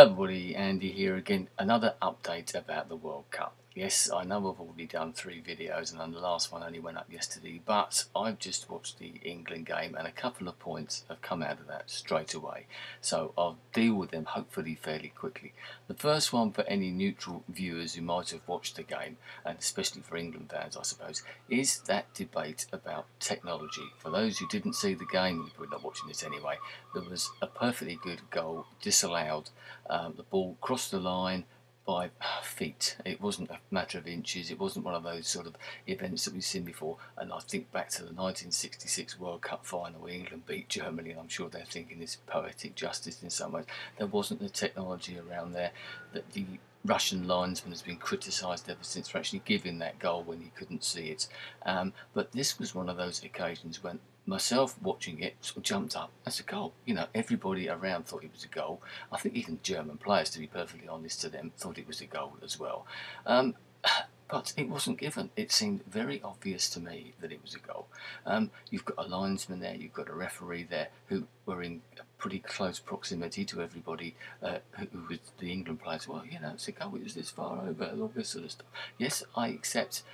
Everybody, Andy here again. Another update about the World Cup. Yes, I know I've already done 3 videos and the last one only went up yesterday, but I've just watched the England game and a couple of points have come out of that straight away. So I'll deal with them hopefully fairly quickly. The first one for any neutral viewers who might have watched the game, and especially for England fans I suppose, is that debate about technology. For those who didn't see the game, you're probably not watching this anyway, there was a perfectly good goal disallowed. The ball crossed the line by feet. It wasn't a matter of inches. It wasn't one of those sort of events that we've seen before. And I think back to the 1966 World Cup final where England beat Germany, and I'm sure they're thinking it's poetic justice in some ways. There wasn't the technology around there. That the Russian linesman has been criticised ever since for actually giving that goal when he couldn't see it. But this was one of those occasions when myself watching it sort of jumped up. That's a goal. You know, everybody around thought it was a goal. I think even German players, to be perfectly honest to them, thought it was a goal as well. But it wasn't given. It seemed very obvious to me that it was a goal. You've got a linesman there, you've got a referee there who were in pretty close proximity to everybody who was the England players. Well, you know, it's a goal, it was this far over, and all this sort of stuff. Yes, I accept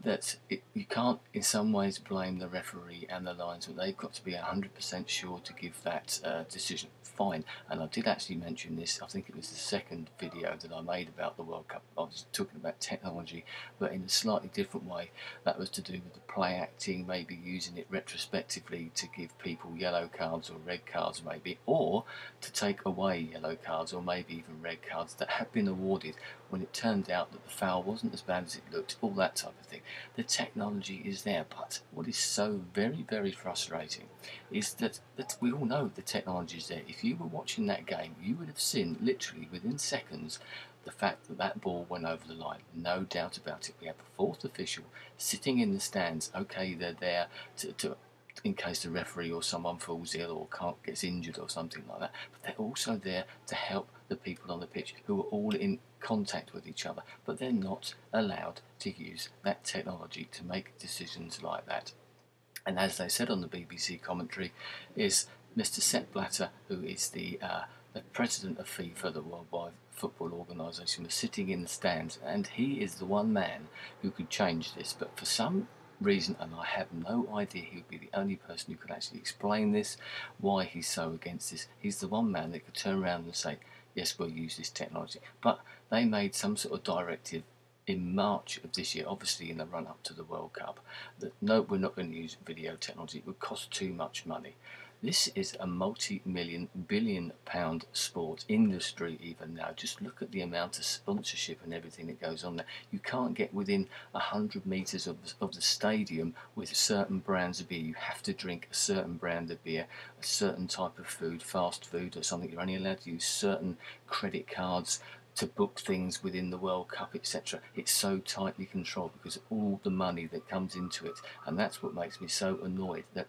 that you can't in some ways blame the referee and the linesman. They've got to be 100% sure to give that decision. Fine. And I did actually mention this, I think it was the second video that I made about the World Cup. I was talking about technology, but in a slightly different way. That was to do with the play acting, maybe using it retrospectively to give people yellow cards or red cards maybe, or to take away yellow cards or maybe even red cards that had been awarded when it turned out that the foul wasn't as bad as it looked, all that type of thing. The technology is there, but what is so very, very frustrating is that we all know the technology is there. If you were watching that game, you would have seen literally within seconds the fact that that ball went over the line. No doubt about it. We have a fourth official sitting in the stands. Okay, they're there to in case the referee or someone falls ill or gets injured or something like that. But they're also there to help the people on the pitch who are all in contact with each other. But they're not allowed to use that technology to make decisions like that. And as they said on the BBC commentary, is Mr. Sepp Blatter, who is the president of FIFA, the Worldwide Football Organisation, was sitting in the stands, and he is the one man who could change this. But for some reason, and I have no idea, he would be the only person who could actually explain this, why he's so against this. He's the one man that could turn around and say, yes, we'll use this technology. But they made some sort of directive in March of this year, obviously in the run-up to the World Cup, that no, we're not going to use video technology, it would cost too much money. This is a multi-million, billion-pound sport industry even now. Just look at the amount of sponsorship and everything that goes on there. You can't get within 100 metres of the stadium with certain brands of beer. You have to drink a certain brand of beer, a certain type of food, fast food or something. You're only allowed to use certain credit cards to book things within the World Cup, etc. It's so tightly controlled because of all the money that comes into it, and that's what makes me so annoyed. That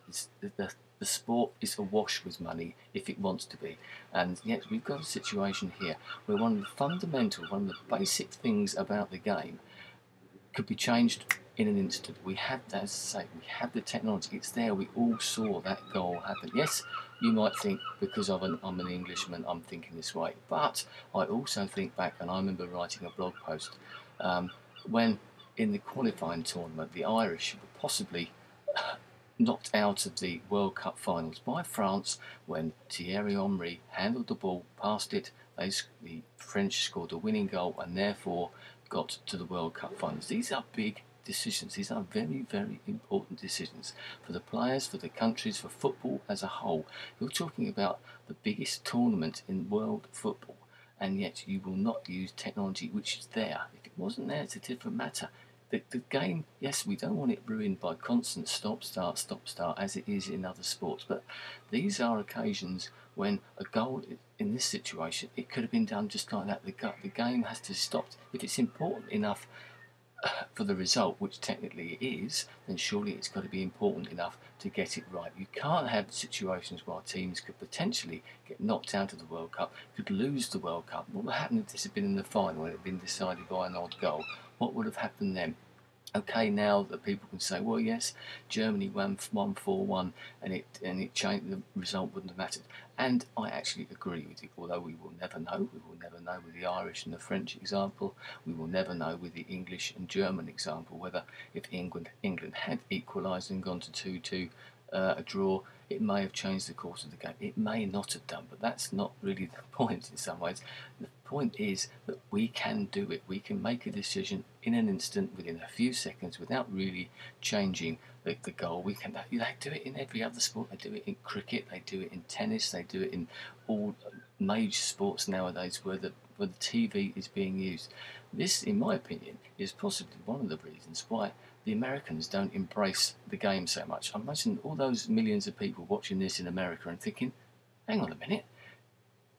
the sport is awash with money if it wants to be, and yet we've got a situation here where one of the fundamental, one of the basic things about the game could be changed in an instant. We have, as I say, we have the technology. It's there. We all saw that goal happen. Yes, you might think because I'm an Englishman, I'm thinking this way. But I also think back, and I remember writing a blog post when in the qualifying tournament, the Irish were possibly knocked out of the World Cup finals by France when Thierry Henry handled the ball, passed it. The French scored a winning goal and therefore got to the World Cup finals. These are big decisions. These are very, very important decisions for the players, for the countries, for football as a whole. You're talking about the biggest tournament in world football, and yet you will not use technology which is there. If it wasn't there, it's a different matter. The game, yes, we don't want it ruined by constant stop, start, as it is in other sports, but these are occasions when a goal, in this situation, it could have been done just like that. The game has to stop. If it's important enough for the result, which technically it is, then surely it's got to be important enough to get it right. You can't have situations where teams could potentially get knocked out of the World Cup, could lose the World Cup. What would happen if this had been in the final and it had been decided by an odd goal? What would have happened then? Okay, now that people can say, well, yes, Germany won 4-1, and it changed, the result wouldn't have mattered. And I actually agree with you. Although we will never know, we will never know with the Irish and the French example. We will never know with the English and German example whether if England had equalised and gone to 2-2, a draw, it may have changed the course of the game. It may not have done, but that's not really the point in some ways. The point is that we can do it. We can make a decision in an instant, within a few seconds, without really changing the goal. They do it in every other sport. They do it in cricket. They do it in tennis. They do it in all major sports nowadays where the TV is being used. This, in my opinion, is possibly one of the reasons why the Americans don't embrace the game so much. I imagine all those millions of people watching this in America and thinking, hang on a minute,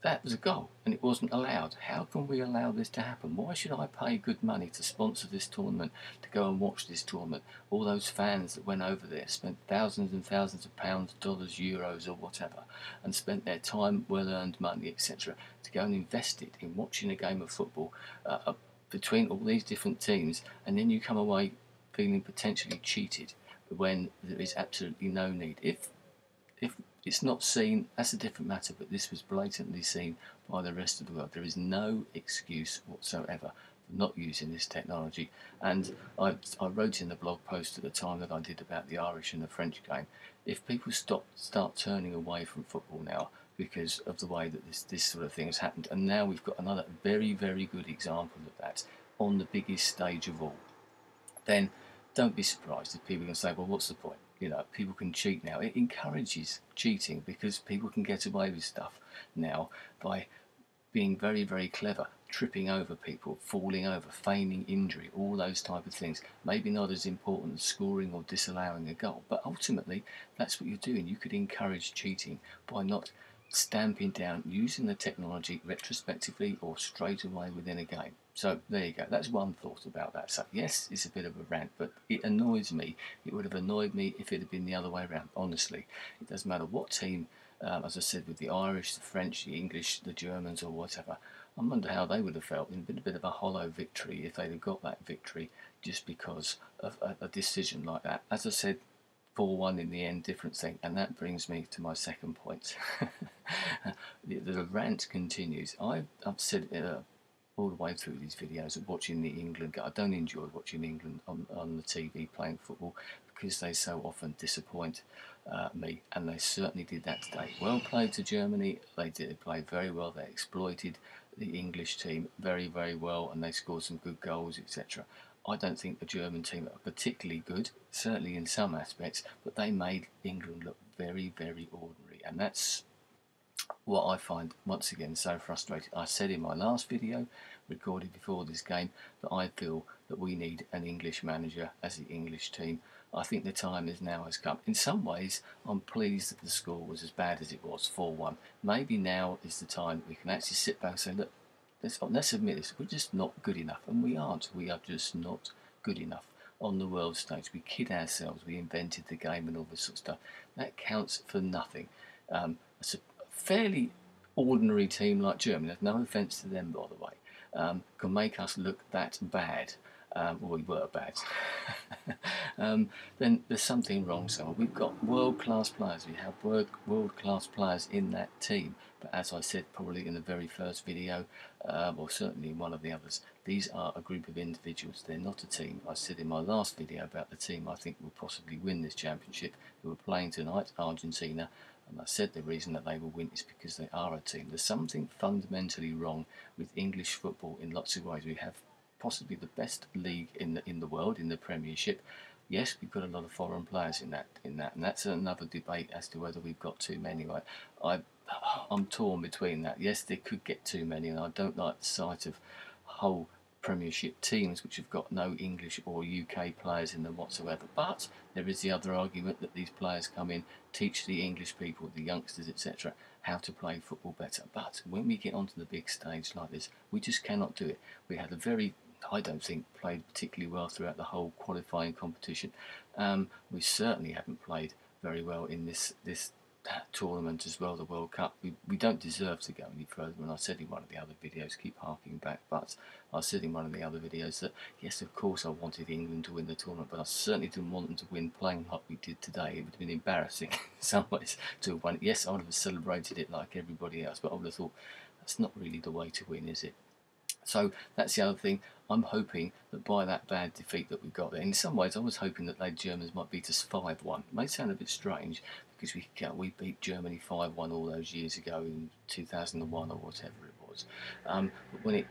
that was a goal and it wasn't allowed. How can we allow this to happen? Why should I pay good money to sponsor this tournament, to go and watch this tournament? All those fans that went over there spent thousands and thousands of pounds, dollars, euros or whatever, and spent their time, well-earned money, etc., to go and invest it in watching a game of football between all these different teams, and then you come away feeling potentially cheated when there is absolutely no need. If it's not seen, that's a different matter, but this was blatantly seen by the rest of the world. There is no excuse whatsoever for not using this technology. And I wrote in the blog post at the time that I did about the Irish and the French game, if people start turning away from football now because of the way that this sort of thing has happened, and now we've got another very, very good example of that on the biggest stage of all, then don't be surprised if people can say, well, what's the point? You know, people can cheat now. It encourages cheating because people can get away with stuff now by being very, very clever, tripping over people, falling over, feigning injury, all those type of things. Maybe not as important as scoring or disallowing a goal, but ultimately that's what you're doing. You could encourage cheating by not stamping down using the technology retrospectively or straight away within a game. So there you go. That's one thought about that. So yes, it's a bit of a rant, but it annoys me. It would have annoyed me if it had been the other way around. Honestly, it doesn't matter what team, as I said, with the Irish, the French, the English, the Germans, or whatever. I wonder how they would have felt. It'd been a bit of a hollow victory if they'd have got that victory just because of a decision like that. As I said, 4-1 in the end, different thing. And that brings me to my second point. The rant continues. I've said all the way through these videos of watching the England. I don't enjoy watching England on the TV playing football because they so often disappoint me, and they certainly did that today. Well played to Germany. They did play very well. They exploited the English team very, very well, and they scored some good goals, etc. I don't think the German team are particularly good, certainly in some aspects, but they made England look very, very ordinary, and that's what I find once again so frustrating. I said in my last video, recorded before this game, that I feel that we need an English manager as the English team. I think the time is now has come. In some ways, I'm pleased that the score was as bad as it was, 4-1. Maybe now is the time we can actually sit back and say, look, let's admit this, we're just not good enough, and we aren't. We are just not good enough on the world stage. We kid ourselves, we invented the game and all this sort of stuff. That counts for nothing. It's a fairly ordinary team like Germany, there's no offence to them by the way, can make us look that bad. Well, we were bad. Then there's something wrong somewhere. We've got world-class players. We have world-class players in that team. But as I said, probably in the very first video, or certainly in one of the others, these are a group of individuals. They're not a team. I said in my last video about the team I think will possibly win this championship, who are playing tonight, Argentina. And I said the reason that they will win is because they are a team. There's something fundamentally wrong with English football in lots of ways. We have possibly the best league in the world, in the Premiership. Yes, we've got a lot of foreign players in that, and that's another debate as to whether we've got too many. I'm torn between that. Yes, they could get too many, and I don't like the sight of whole Premiership teams which have got no English or UK players in them whatsoever. But there is the other argument that these players come in, teach the English people, the youngsters, etc., how to play football better. But when we get onto the big stage like this, we just cannot do it. We had a very, I don't think, played particularly well throughout the whole qualifying competition. We certainly haven't played very well in this tournament as well, the World Cup. We don't deserve to go any further, and I said in one of the other videos, keep harking back, but I said in one of the other videos that yes, of course I wanted England to win the tournament, but I certainly didn't want them to win playing like we did today. It would have been embarrassing in some ways to have won it. Yes, I would have celebrated it like everybody else, but I would have thought that's not really the way to win, is it? So that's the other thing. I'm hoping that by that bad defeat that we got there, in some ways I was hoping that the Germans might beat us 5-1. It may sound a bit strange because we beat Germany 5-1 all those years ago in 2001 or whatever it was. But when it,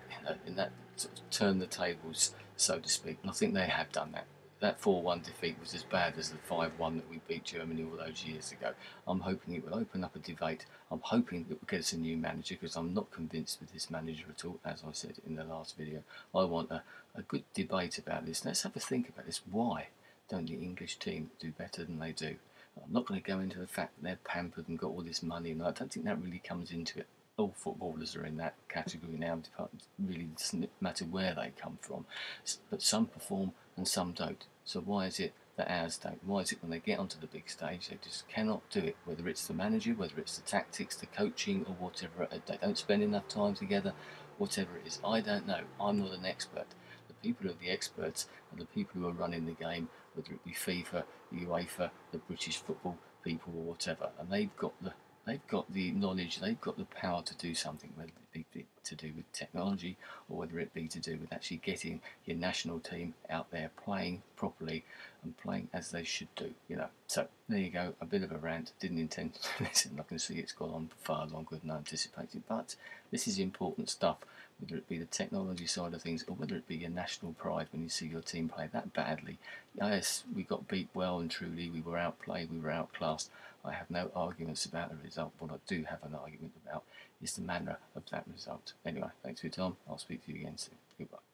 in that sort of turned the tables, so to speak, and I think they have done that. That 4-1 defeat was as bad as the 5-1 that we beat Germany all those years ago. I'm hoping it will open up a debate. I'm hoping it will get us a new manager, because I'm not convinced with this manager at all, as I said in the last video. I want a good debate about this. Let's have a think about this. Why don't the English team do better than they do? I'm not going to go into the fact that they're pampered and got all this money, and I don't think that really comes into it. All footballers are in that category now. It really doesn't matter where they come from, but some perform and some don't. So why is it that ours don't? Why is it when they get onto the big stage they just cannot do it? Whether it's the manager, whether it's the tactics, the coaching, or whatever, they don't spend enough time together, whatever it is. I don't know. I'm not an expert. The people who are the experts are the people who are running the game, whether it be FIFA, UEFA, the British football people, or whatever, and they've got the knowledge, they've got the power to do something, whether it be to do with technology or whether it be to do with actually getting your national team out there playing properly and playing as they should do, you know. So there you go, a bit of a rant. Didn't intend to do this, and I can see it's gone on far longer than I anticipated, but this is important stuff, whether it be the technology side of things or whether it be your national pride when you see your team play that badly. Yes, we got beat well and truly, we were outplayed, we were outclassed. I have no arguments about the result. What I do have an argument about is the manner of that result. Anyway, thanks for your time. I'll speak to you again soon. Goodbye.